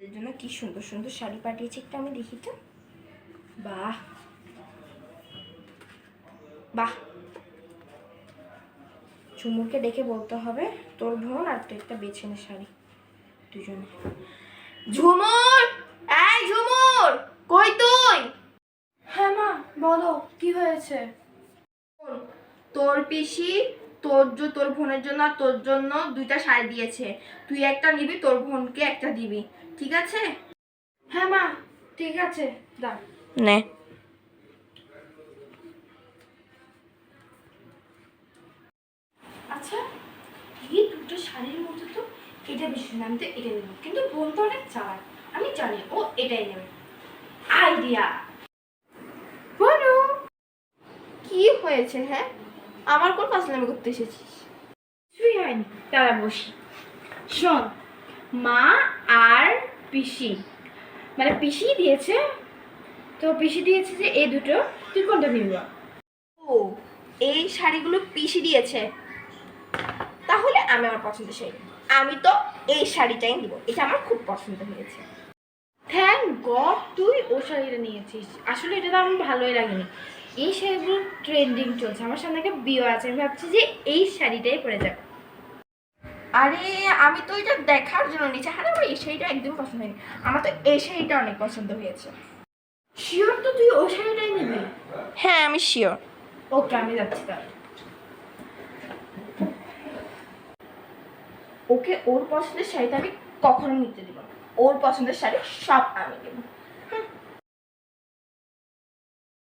এর জন্য কি সুন্দর সুন্দর শাড়ি পাঠিয়েছে, একটু আমি দেখি তো। বাহ বাহ, ঝুমুরকে ডেকে বলতে হবে তোর বোন আর তুই একটা বেছে নে শাড়ি দুজনে। ঝুমুর, এই ঝুমুর, কই তুই? হ্যাঁ মা বলো, কি হয়েছে? তোর পিসি তোর বোনের জন্য আর তোর জন্য দুইটা শাড়ি দিয়েছে, তুই একটা নিবি, তোর বোনকে একটা দিবি, ঠিক আছে? হ্যাঁ মা ঠিক আছে, দাও। নে। আচ্ছা, এই দুটো শাড়ির মধ্যে তো এটা বেশি সুন্দর, আমি তো এটা নেব, কিন্তু বোন তো অনেক চালাক, আমি জানি ও এটাই নেবে। আইডিয়া! বলো কি হয়েছে? হ্যাঁ, আমার কোন ফাজলামি করতে এসেছিস? কিছুই হয়নি, তারা বসি। শোন, মা আর পিসি, মানে পিসি দিয়েছে, তো পিসি দিয়েছে যে এই দুটো, তুই কোনটা নিবি? ও, এই শাড়িগুলো পিসি দিয়েছে, তাহলে আমি আমার পছন্দের শাড়ি, আমি তো এই শাড়িটাই নিব, এটা আমার খুব পছন্দ হয়েছে। থ্যাংক গড তুই ও শাড়িটা নিয়েছিস, আসলে এটা তো আমার ভালোই লাগেনি। এই শাড়িগুলো ট্রেন্ডিং চলছে, আমার সামনে একটা বিয়ে আছে, আমি ভাবছি যে এই শাড়িটাই পরে যাবে। আরে আমি তো এটা দেখার জন্য নিচ্ছি, হ্যাঁ আমার এই শাড়িটা একদম পছন্দ হয়নি, আমার তো এই শাড়িটা অনেক পছন্দ হয়েছে। শিওর তো তুই ও শাড়িটাই নিবি? হ্যাঁ আমি শিওর। ওকে, আমি যাচ্ছি তাহলে। ওকে ওর পছন্দের শাড়িটা আমি কখনো নিতে দিব না, ওর পছন্দের শাড়ি সব আমি দেবো।